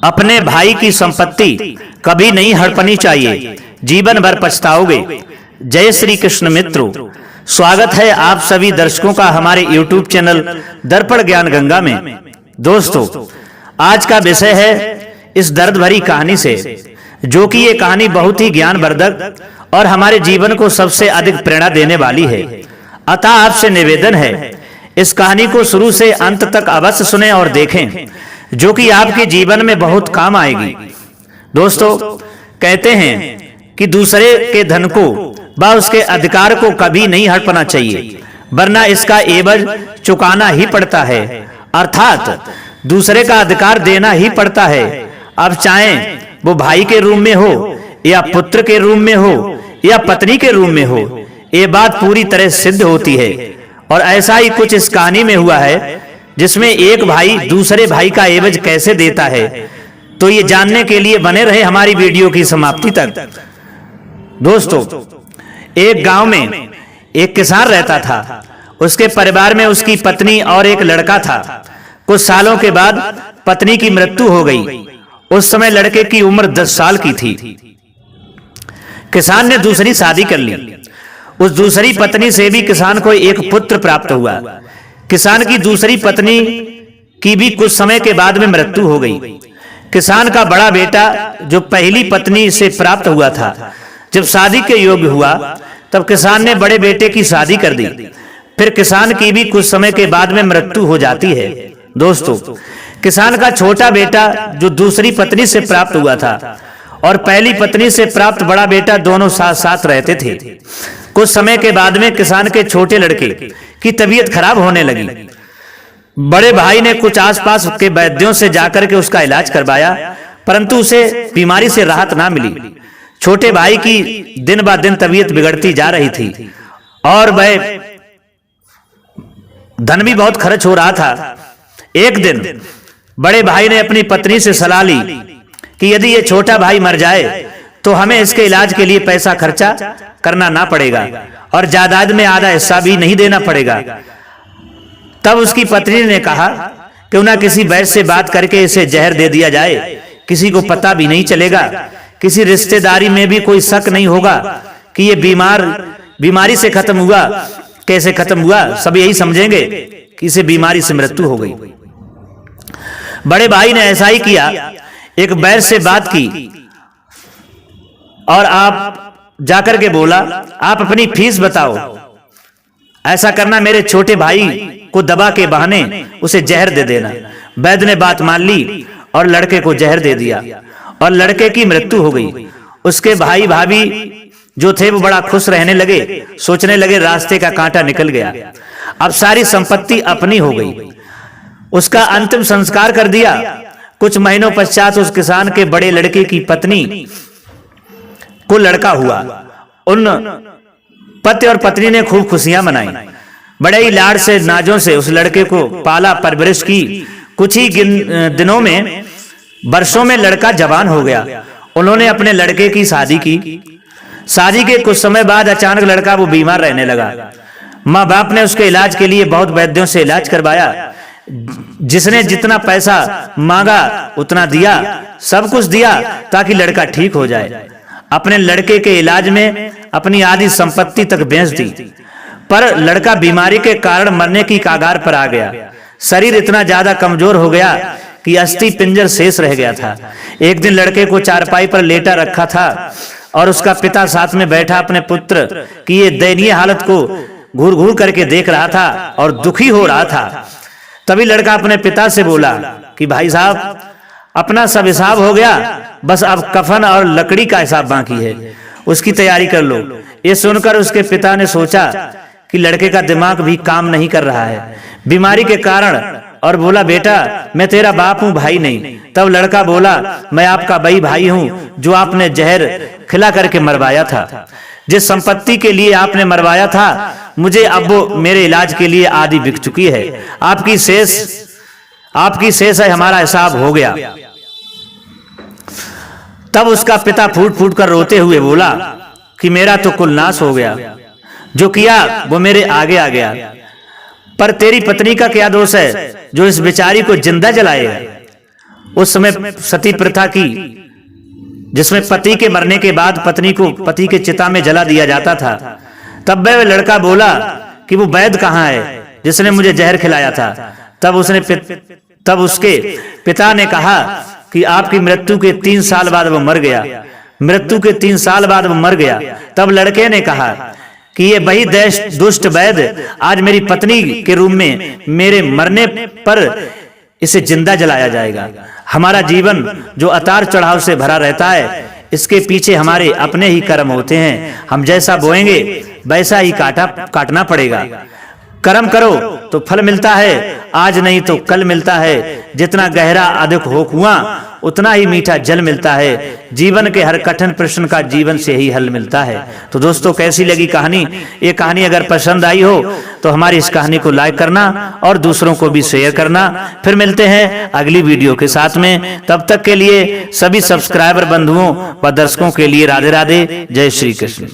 अपने भाई की संपत्ति कभी नहीं हड़पनी चाहिए, जीवन भर पछताओगे। जय श्री कृष्ण मित्रों, स्वागत है आप सभी दर्शकों का हमारे YouTube चैनल दर्पण ज्ञान गंगा में। दोस्तों, आज का विषय है इस दर्द भरी कहानी से, जो कि ये कहानी बहुत ही ज्ञानवर्धक और हमारे जीवन को सबसे अधिक प्रेरणा देने वाली है। अतः आपसे निवेदन है, इस कहानी को शुरू से अंत तक अवश्य सुनें और देखें, जो कि आपके जीवन में बहुत काम आएगी। दोस्तों, कहते हैं कि दूसरे के धन को व उसके अधिकार को कभी नहीं हड़पना चाहिए, वरना इसका एवज चुकाना ही पड़ता है, अर्थात दूसरे का अधिकार देना ही पड़ता है। अब चाहे वो भाई के रूप में हो या पुत्र के रूप में हो या पत्नी के रूप में हो, ये बात पूरी तरह सिद्ध होती है। और ऐसा ही कुछ इस कहानी में हुआ है, जिसमें एक भाई दूसरे भाई का एवज कैसे देता है। तो ये जानने के लिए बने रहे हमारी वीडियो की समाप्ति तक। दोस्तों, एक गांव में एक किसान रहता था। उसके परिवार में उसकी पत्नी और एक लड़का था। कुछ सालों के बाद पत्नी की मृत्यु हो गई। उस समय लड़के की उम्र 10 साल की थी। किसान ने दूसरी शादी कर ली। उस दूसरी पत्नी से भी किसान को एक पुत्र प्राप्त हुआ। किसान की दूसरी पत्नी की भी कुछ समय के बाद में मृत्यु हो गई। किसान का बड़ा बेटा, जो पहली पत्नी से प्राप्त हुआ था, जब शादी के योग्य हुआ, तब किसान ने बड़े बेटे की शादी कर दी। फिर किसान की भी कुछ समय के बाद में मृत्यु हो जाती है। दोस्तों, किसान का छोटा बेटा, जो दूसरी पत्नी से प्राप्त हुआ था, और पहली पत्नी से प्राप्त बड़ा बेटा दोनों साथ साथ रहते थे। कुछ समय के बाद में किसान के छोटे लड़के की तबीयत खराब होने लगी। बड़े भाई ने कुछ आसपास के वैद्यों से जाकर के उसका इलाज करवाया, परंतु उसे बीमारी से राहत ना मिली। छोटे भाई की दिन ब दिन तबीयत बिगड़ती जा रही थी और वह धन भी बहुत खर्च हो रहा था। एक दिन बड़े भाई ने अपनी पत्नी से सलाह ली कि यदि ये छोटा भाई मर जाए तो हमें इसके इलाज के लिए पैसा खर्चा करना ना पड़ेगा और जायदाद में आधा हिस्सा भी नहीं देना पड़ेगा। तब उसकी पत्नी ने कहा, क्यों ना किसी वैद्य से बात करके इसे जहर दे दिया जाए, किसी को पता भी नहीं चलेगा, किसी रिश्तेदारी में भी कोई शक नहीं होगा कि ये बीमारी से खत्म हुआ। कैसे खत्म हुआ, सब यही समझेंगे कि इसे बीमारी से मृत्यु हो गई। बड़े भाई ने ऐसा ही किया। एक वैद्य से बात की और आप जाकर के बोला, आप अपनी फीस बताओ, ऐसा करना मेरे छोटे भाई को दबा के बहाने उसे जहर दे देना। वैद्य ने बात मान ली और लड़के को जहर दे दिया और लड़के की मृत्यु हो गई। उसके भाई भाभी जो थे वो बड़ा खुश रहने लगे, सोचने लगे रास्ते का कांटा निकल गया, अब सारी संपत्ति अपनी हो गई। उसका अंतिम संस्कार कर दिया। कुछ महीनों पश्चात उस किसान के बड़े लड़के की पत्नी को लड़का हुआ। उन पति और पत्नी ने खूब खुशियां मनाई। बड़े ही लाड से नाजों से उस लड़के को पाला परवरिश की। कुछ ही दिनों में, वर्षों में लड़का जवान हो गया। उन्होंने अपने लड़के की शादी की। शादी के कुछ समय बाद अचानक लड़का वो बीमार रहने लगा। माँ बाप ने उसके इलाज के लिए बहुत वैद्यों से इलाज करवाया। जिसने जितना पैसा मांगा उतना दिया, सब कुछ दिया ताकि लड़का ठीक हो जाए। अपने लड़के के इलाज में अपनी आधी संपत्ति तक बेच दी, पर लड़का बीमारी के कारण मरने की कगार पर आ गया। शरीर इतना ज्यादा कमजोर हो गया कि अस्थि पिंजर शेष रह गया था। एक दिन लड़के को चारपाई पर लेटा रखा था और उसका पिता साथ में बैठा अपने पुत्र की ये दयनीय हालत को घूर घूर करके देख रहा था और दुखी हो रहा था। तभी लड़का अपने पिता से बोला कि भाई साहब, अपना सब हिसाब हो गया, बस अब कफन और लकड़ी का हिसाब बाकी है, उसकी तैयारी कर लो। ये सुनकर उसके पिता ने सोचा कि लड़के का दिमाग भी काम नहीं कर रहा है बीमारी के कारण, और बोला, बेटा मैं तेरा बाप हूं, भाई नहीं। तब लड़का बोला, मैं आपका वही भाई हूं जो आपने जहर खिला करके मरवाया था। जिस संपत्ति के लिए आपने मरवाया था, मुझे अब वो मेरे इलाज के लिए आधी बिक चुकी है। आपकी शेष है, हमारा हिसाब हो गया। तब उसका पिता फूट फूट कर रोते हुए बोला कि मेरा तो कुल नाश हो गया, जो किया वो मेरे आगे आ गया, पर तेरी पत्नी का क्या दोष है जो इस बेचारी को जिंदा जलाएगा। उस समय सती प्रथा की, जिसमें पति के मरने के बाद पत्नी को पति के चिता में जला दिया जाता था। तब वह लड़का बोला कि वो वैद्य कहाँ है जिसने मुझे जहर खिलाया था। तब उसके पिता ने कहा कि आपकी मृत्यु के 3 साल बाद वो मर गया। मृत्यु के 3 साल बाद वो मर गया। तब लड़के ने कहा कि ये वही दुष्ट वैद्य आज मेरी पत्नी के रूप में मेरे मरने पर इसे जिंदा जलाया जाएगा। हमारा जीवन जो उतार चढ़ाव से भरा रहता है, इसके पीछे हमारे अपने ही कर्म होते हैं। हम जैसा बोएंगे वैसा ही काटना पड़ेगा। कर्म करो तो फल मिलता है, आज नहीं तो कल मिलता है। जितना गहरा अधिक हो कुआं, उतना ही मीठा जल मिलता है। जीवन के हर कठिन प्रश्न का जीवन से ही हल मिलता है। तो दोस्तों, कैसी लगी कहानी? ये कहानी अगर पसंद आई हो तो हमारी इस कहानी को लाइक करना और दूसरों को भी शेयर करना। फिर मिलते हैं अगली वीडियो के साथ में। तब तक के लिए सभी सब्सक्राइबर बंधुओं व दर्शकों के लिए राधे राधे, जय श्री कृष्ण।